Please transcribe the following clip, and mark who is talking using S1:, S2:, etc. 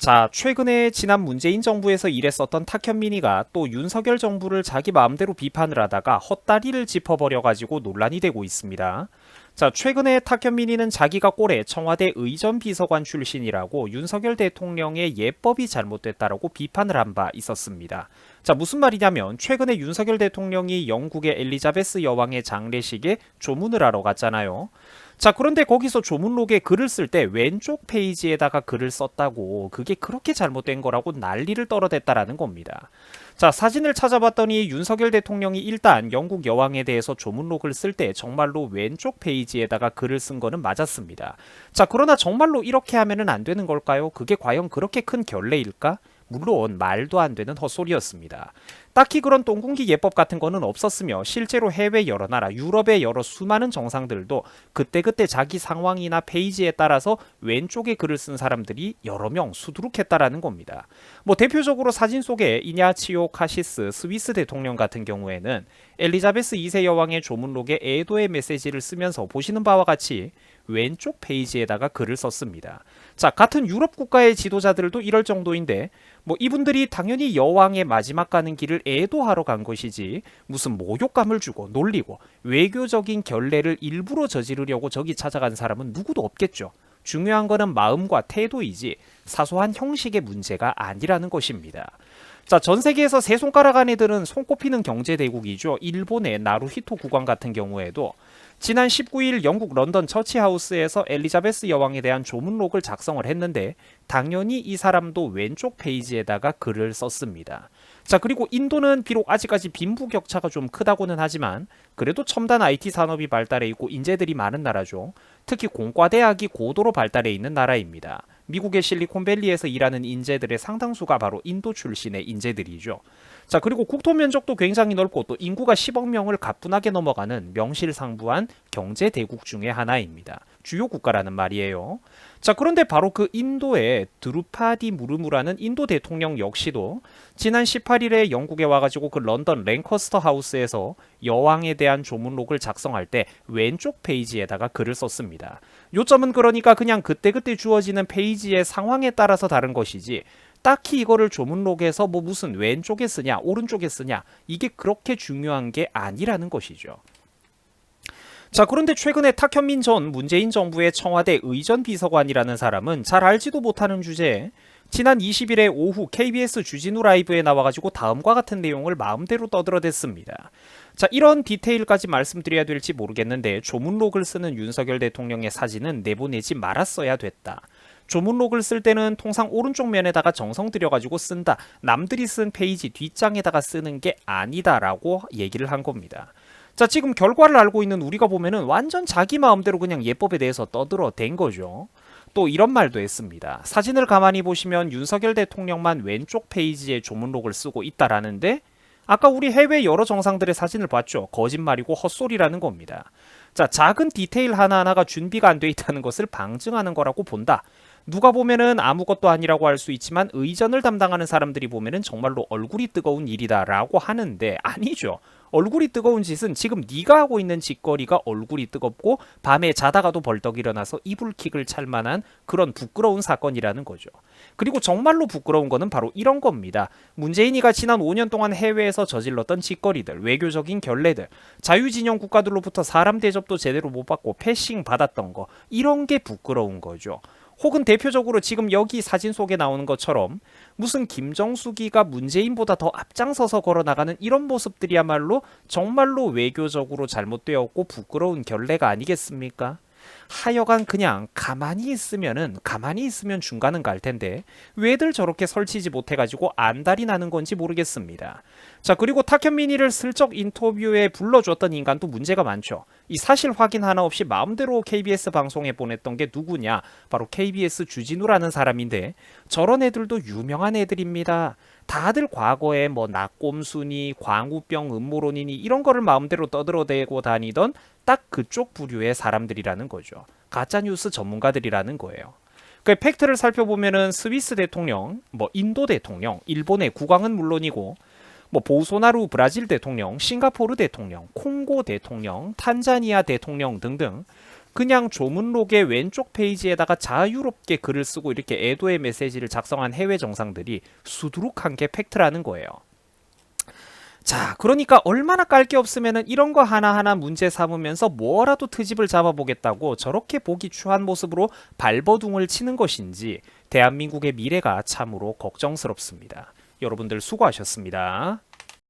S1: 자, 최근에 지난 문재인 정부에서 일했었던 탁현민이가 또 윤석열 정부를 자기 마음대로 비판을 하다가 헛다리를 짚어버려가지고 논란이 되고 있습니다. 자, 최근에 탁현민이는 자기가 꼴에 청와대 의전비서관 출신이라고 윤석열 대통령의 예법이 잘못됐다라고 비판을 한 바 있었습니다. 자, 무슨 말이냐면 최근에 윤석열 대통령이 영국의 엘리자베스 여왕의 장례식에 조문을 하러 갔잖아요. 자, 그런데 거기서 조문록에 글을 쓸 때 왼쪽 페이지에다가 글을 썼다고 그게 그렇게 잘못된 거라고 난리를 떨어댔다라는 겁니다. 자, 사진을 찾아봤더니 윤석열 대통령이 일단 영국 여왕에 대해서 조문록을 쓸 때 정말로 왼쪽 페이지에다가 글을 쓴 거는 맞았습니다. 자, 그러나 정말로 이렇게 하면은 안 되는 걸까요? 그게 과연 그렇게 큰 결례일까? 물론 말도 안 되는 헛소리였습니다. 딱히 그런 똥궁기 예법 같은 거는 없었으며 실제로 해외 여러 나라, 유럽의 여러 수많은 정상들도 그때그때 자기 상황이나 페이지에 따라서 왼쪽에 글을 쓴 사람들이 여러 명 수두룩했다라는 겁니다. 뭐 대표적으로 사진 속에 이냐치오 카시스 스위스 대통령 같은 경우에는 엘리자베스 2세 여왕의 조문록에 애도의 메시지를 쓰면서 보시는 바와 같이 왼쪽 페이지에다가 글을 썼습니다. 자, 같은 유럽 국가의 지도자들도 이럴 정도인데 뭐 이분들이 당연히 여왕의 마지막 가는 길을 애도하러 간 것이지 무슨 모욕감을 주고 놀리고 외교적인 결례를 일부러 저지르려고 저기 찾아간 사람은 누구도 없겠죠. 중요한 거는 마음과 태도이지 사소한 형식의 문제가 아니라는 것입니다. 자, 전 세계에서 세 손가락 안에 드는 손꼽히는 경제 대국이죠. 일본의 나루히토 국왕 같은 경우에도 지난 19일 영국 런던 처치하우스에서 엘리자베스 여왕에 대한 조문록을 작성을 했는데 당연히 이 사람도 왼쪽 페이지에다가 글을 썼습니다. 자, 그리고 인도는 비록 아직까지 빈부격차가 좀 크다고는 하지만 그래도 첨단 IT 산업이 발달해 있고 인재들이 많은 나라죠. 특히 공과대학이 고도로 발달해 있는 나라입니다. 미국의 실리콘밸리에서 일하는 인재들의 상당수가 바로 인도 출신의 인재들이죠. 자, 그리고 국토 면적도 굉장히 넓고 또 인구가 10억 명을 가뿐하게 넘어가는 명실상부한 경제 대국 중의 하나입니다. 주요 국가라는 말이에요. 자, 그런데 바로 그 인도의 드루파디 무르무라는 인도 대통령 역시도 지난 18일에 영국에 와가지고 그 런던 랭커스터 하우스에서 여왕에 대한 조문록을 작성할 때 왼쪽 페이지에다가 글을 썼습니다. 요점은 그러니까 그냥 그때그때 주어지는 페이지의 상황에 따라서 다른 것이지 딱히 이거를 조문록에서 뭐 무슨 왼쪽에 쓰냐 오른쪽에 쓰냐 이게 그렇게 중요한 게 아니라는 것이죠. 자, 그런데 최근에 탁현민 전 문재인 정부의 청와대 의전비서관이라는 사람은 잘 알지도 못하는 주제에 지난 20일에 오후 KBS 주진우 라이브에 나와가지고 다음과 같은 내용을 마음대로 떠들어댔습니다. 자, 이런 디테일까지 말씀드려야 될지 모르겠는데 조문록을 쓰는 윤석열 대통령의 사진은 내보내지 말았어야 됐다. 조문록을 쓸 때는 통상 오른쪽 면에다가 정성 들여가지고 쓴다. 남들이 쓴 페이지 뒷장에다가 쓰는 게 아니다라고 얘기를 한 겁니다. 자, 지금 결과를 알고 있는 우리가 보면은 완전 자기 마음대로 그냥 예법에 대해서 떠들어댄 거죠. 또 이런 말도 했습니다. 사진을 가만히 보시면 윤석열 대통령만 왼쪽 페이지에 조문록을 쓰고 있다라는데 아까 우리 해외 여러 정상들의 사진을 봤죠. 거짓말이고 헛소리라는 겁니다. 자, 작은 디테일 하나하나가 준비가 안 돼 있다는 것을 방증하는 거라고 본다. 누가 보면은 아무것도 아니라고 할 수 있지만 의전을 담당하는 사람들이 보면은 정말로 얼굴이 뜨거운 일이다라고 하는데 아니죠. 얼굴이 뜨거운 짓은 지금 네가 하고 있는 짓거리가 얼굴이 뜨겁고 밤에 자다가도 벌떡 일어나서 이불킥을 찰 만한 그런 부끄러운 사건이라는 거죠. 그리고 정말로 부끄러운 거는 바로 이런 겁니다. 문재인이가 지난 5년 동안 해외에서 저질렀던 짓거리들, 외교적인 결례들, 자유진영 국가들로부터 사람 대접도 제대로 못 받고 패싱 받았던 거 이런 게 부끄러운 거죠. 혹은 대표적으로 지금 여기 사진 속에 나오는 것처럼 무슨 김정숙이가 문재인보다 더 앞장서서 걸어나가는 이런 모습들이야말로 정말로 외교적으로 잘못되었고 부끄러운 결례가 아니겠습니까? 하여간 그냥 가만히 있으면 중간은 갈 텐데 왜들 저렇게 설치지 못해가지고 안달이 나는 건지 모르겠습니다. 자, 그리고 탁현민이를 슬쩍 인터뷰에 불러줬던 인간도 문제가 많죠. 이 사실 확인 하나 없이 마음대로 KBS 방송에 보냈던 게 누구냐? 바로 KBS 주진우라는 사람인데 저런 애들도 유명한 애들입니다. 다들 과거에 뭐 낙곰순이, 광우병 음모론이니 이런 거를 마음대로 떠들어대고 다니던 딱 그쪽 부류의 사람들이라는 거죠. 가짜뉴스 전문가들이라는 거예요. 그 팩트를 살펴보면은 스위스 대통령, 뭐 인도 대통령, 일본의 국왕은 물론이고 뭐 보소나루 브라질 대통령, 싱가포르 대통령, 콩고 대통령, 탄자니아 대통령 등등 그냥 조문록의 왼쪽 페이지에다가 자유롭게 글을 쓰고 이렇게 애도의 메시지를 작성한 해외 정상들이 수두룩한 게 팩트라는 거예요. 자, 그러니까 얼마나 깔 게 없으면은 이런 거 하나하나 문제 삼으면서 뭐라도 트집을 잡아보겠다고 저렇게 보기 추한 모습으로 발버둥을 치는 것인지 대한민국의 미래가 참으로 걱정스럽습니다. 여러분들 수고하셨습니다.